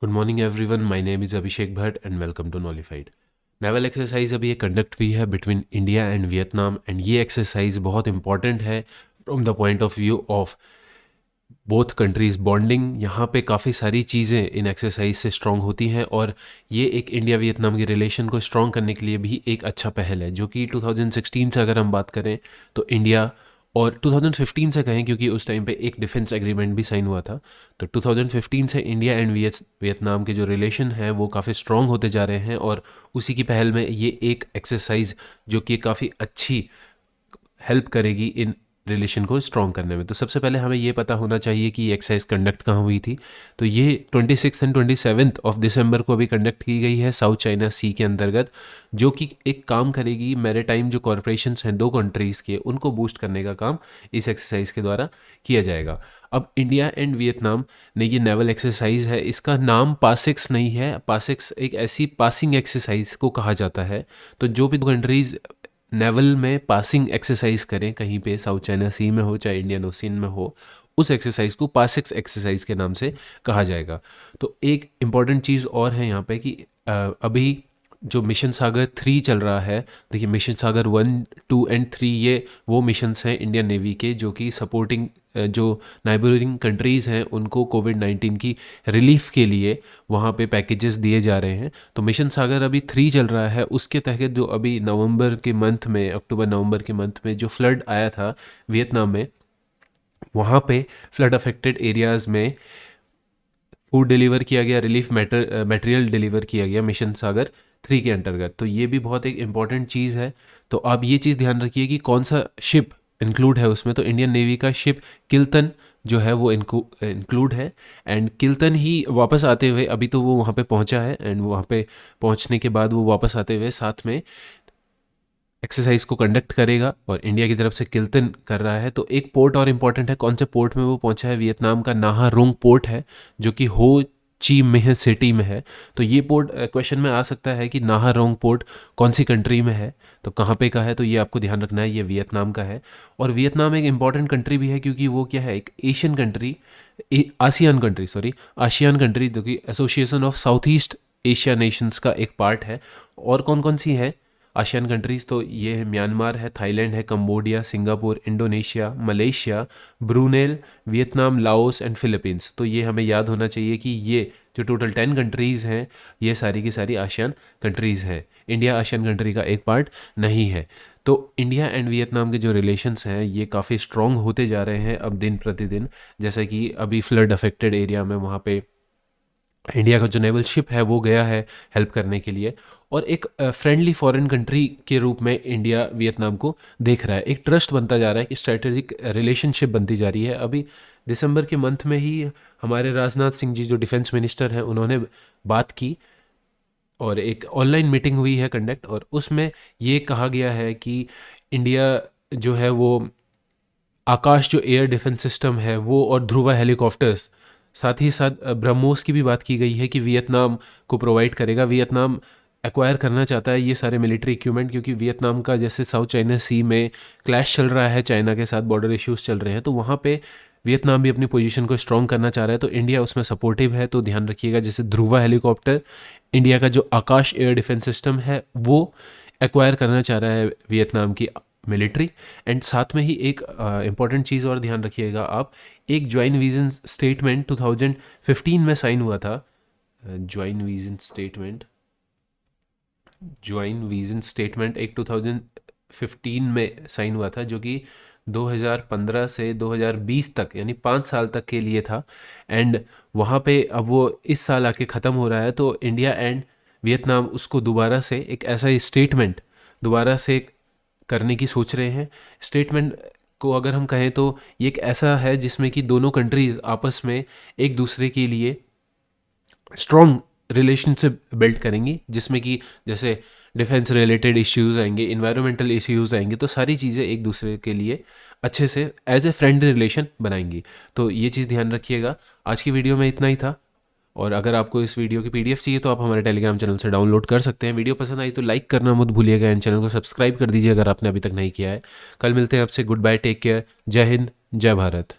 Good morning everyone, my name is Abhishek Bhatt and welcome to Knowlified. Naval exercise अभी ये conduct हुई है between India and Vietnam, and ये exercise बहुत important है from the point of view of both countries bonding. यहाँ पे काफ़ी सारी चीज़ें इन एक्सरसाइज से स्ट्रॉन्ग होती हैं, और ये एक इंडिया वियतनाम की रिलेशन को स्ट्रॉन्ग करने के लिए भी एक अच्छा पहल है, जो कि 2016 से अगर हम बात करें तो इंडिया, और 2015 से कहें क्योंकि उस टाइम पे एक डिफेंस एग्रीमेंट भी साइन हुआ था, तो 2015 से इंडिया एंड वियतनाम के जो रिलेशन हैं वो काफ़ी स्ट्रॉन्ग होते जा रहे हैं, और उसी की पहल में ये एक एक्सरसाइज जो कि काफ़ी अच्छी हेल्प करेगी इन रिलेशन को स्ट्रॉन्ग करने में। तो सबसे पहले हमें ये पता होना चाहिए कि ये एक्सरसाइज कंडक्ट कहाँ हुई थी। तो ये 26 एंड 27 ऑफ दिसंबर को अभी कंडक्ट की गई है साउथ चाइना सी के अंतर्गत, जो कि एक काम करेगी मैरीटाइम जो कॉरपोरेशंस हैं दो कंट्रीज़ के, उनको बूस्ट करने का काम इस एक्सरसाइज के द्वारा किया जाएगा। अब इंडिया एंड वियतनाम ने ये नेवल एक्सरसाइज है, इसका नाम पासिक्स नहीं है। पासिक्स एक ऐसी पासिंग एक्सरसाइज को कहा जाता है। तो जो भी दो कंट्रीज़ नेवल में पासिंग एक्सरसाइज करें कहीं पे, साउथ चाइना सी में हो चाहे इंडियन ओशियन में हो, उस एक्सरसाइज को पासिक्स एक्सरसाइज के नाम से कहा जाएगा। तो एक इम्पॉर्टेंट चीज़ और है यहाँ पे कि अभी जो मिशन सागर 3 चल रहा है, देखिए मिशन सागर 1, 2 एंड 3 ये वो मिशंस हैं इंडियन नेवी के, जो कि सपोर्टिंग जो नाइबरिंग कंट्रीज़ हैं उनको कोविड-19 की रिलीफ के लिए वहाँ पे पैकेजेस दिए जा रहे हैं। तो मिशन सागर अभी 3 चल रहा है, उसके तहत जो अभी नवंबर के मंथ में, अक्टूबर नवंबर के मंथ में जो फ्लड आया था वियतनाम में, वहाँ पे फ्लड अफेक्टेड एरियाज़ में फूड डिलीवर किया गया, रिलीफ मटेरियल डिलीवर किया गया मिशन सागर 3 के अंतर्गत। तो ये भी बहुत एक इम्पॉर्टेंट चीज़ है। तो आप ये चीज़ ध्यान रखिए कि कौन सा शिप इंक्लूड है उसमें। तो इंडियन नेवी का शिप किल्तन जो है वो इंक्लूड है, एंड किल्तन ही वापस आते हुए, अभी तो वो वहाँ पे पहुँचा है, एंड वहाँ पे पहुँचने के बाद वो वापस आते हुए साथ में एक्सरसाइज को कंडक्ट करेगा, और इंडिया की तरफ से किल्तन कर रहा है। तो एक पोर्ट और इम्पॉर्टेंट है, कौन से पोर्ट में वो पहुंचा है, वियतनाम का नाहा रोंग पोर्ट है, जो कि हो ची मिह सिटी में है। तो ये पोर्ट क्वेश्चन में आ सकता है कि नाहा रोंग पोर्ट कौन सी कंट्री में है, तो कहाँ पे का है, तो ये आपको ध्यान रखना है, ये वियतनाम का है। और वियतनाम एक इम्पॉर्टेंट कंट्री भी है, क्योंकि वो क्या है, एक Asian country, ASEAN country, sorry ASEAN country, जो कि association of south east Asia Nations का एक पार्ट है। और कौन कौन सी है आसियान कंट्रीज़, तो ये है म्यांमार है, थाईलैंड है, Cambodia, Singapore, Indonesia, Malaysia, Brunel, Vietnam, Laos and Philippines. तो ये हमें याद होना चाहिए कि ये जो टोटल 10 कंट्रीज़ हैं, ये सारी की सारी आसियान कंट्रीज़ हैं। इंडिया आसियान कंट्री का एक पार्ट नहीं है। तो इंडिया एंड वियतनाम के जो रिलेशंस हैं ये काफ़ी स्ट्रॉन्ग होते जा रहे हैं अब दिन प्रतिदिन। जैसा कि अभी फ्लड अफेक्टेड एरिया में वहाँ पे इंडिया का जो नेवल शिप है वो गया है हेल्प करने के लिए, और एक फ्रेंडली फॉरेन कंट्री के रूप में इंडिया वियतनाम को देख रहा है। एक ट्रस्ट बनता जा रहा है, कि स्ट्रेटेजिक रिलेशनशिप बनती जा रही है। अभी दिसंबर के मंथ में ही हमारे राजनाथ सिंह जी जो डिफेंस मिनिस्टर हैं उन्होंने बात की, और एक ऑनलाइन मीटिंग हुई है कंडक्ट, और उसमें ये कहा गया है कि इंडिया जो है वो आकाश जो एयर डिफेंस सिस्टम है वो, और ध्रुवा हेलीकॉप्टर्स, साथ ही साथ ब्रह्मोस की भी बात की गई है कि वियतनाम को प्रोवाइड करेगा। वियतनाम एक्वायर करना चाहता है ये सारे मिलिट्री इक्विपमेंट, क्योंकि वियतनाम का जैसे साउथ चाइना सी में क्लैश चल रहा है, चाइना के साथ बॉर्डर इश्यूज चल रहे हैं, तो वहाँ पे वियतनाम भी अपनी पोजीशन को स्ट्रॉन्ग करना चाह रहा है। तो इंडिया उसमें सपोर्टिव है। तो ध्यान रखिएगा, जैसे ध्रुवा हेलीकॉप्टर, इंडिया का जो आकाश एयर डिफेंस सिस्टम है वो एक्वायर करना चाह रहा है वियतनाम की मिलिट्री। एंड साथ में ही एक इम्पॉर्टेंट चीज़ और ध्यान रखिएगा आप, एक ज्वाइन विजन स्टेटमेंट 2015 में साइन हुआ था। ज्वाइन विजन स्टेटमेंट एक 2015 में साइन हुआ था, जो कि 2015 से 2020 तक यानी 5 साल तक के लिए था। एंड वहाँ पे अब वो इस साल आके ख़त्म हो रहा है, तो इंडिया एंड वियतनाम उसको दोबारा से एक ऐसा स्टेटमेंट दोबारा से करने की सोच रहे हैं। स्टेटमेंट को अगर हम कहें तो ये एक ऐसा है जिसमें कि दोनों कंट्रीज आपस में एक दूसरे के लिए स्ट्रॉन्ग रिलेशनशिप बिल्ड करेंगी, जिसमें कि जैसे डिफेंस रिलेटेड इश्यूज आएंगे, इन्वायरमेंटल इश्यूज आएंगे, तो सारी चीज़ें एक दूसरे के लिए अच्छे से एज ए फ्रेंडली रिलेशन बनाएंगी। तो ये चीज़ ध्यान रखिएगा। आज की वीडियो में इतना ही था, और अगर आपको इस वीडियो की पीडीएफ चाहिए तो आप हमारे टेलीग्राम चैनल से डाउनलोड कर सकते हैं। वीडियो पसंद आई तो लाइक करना मत भूलिएगा, एंड चैनल को सब्सक्राइब कर दीजिए अगर आपने अभी तक नहीं किया है। कल मिलते हैं आपसे। गुड बाय, टेक केयर, जय हिंद, जय भारत।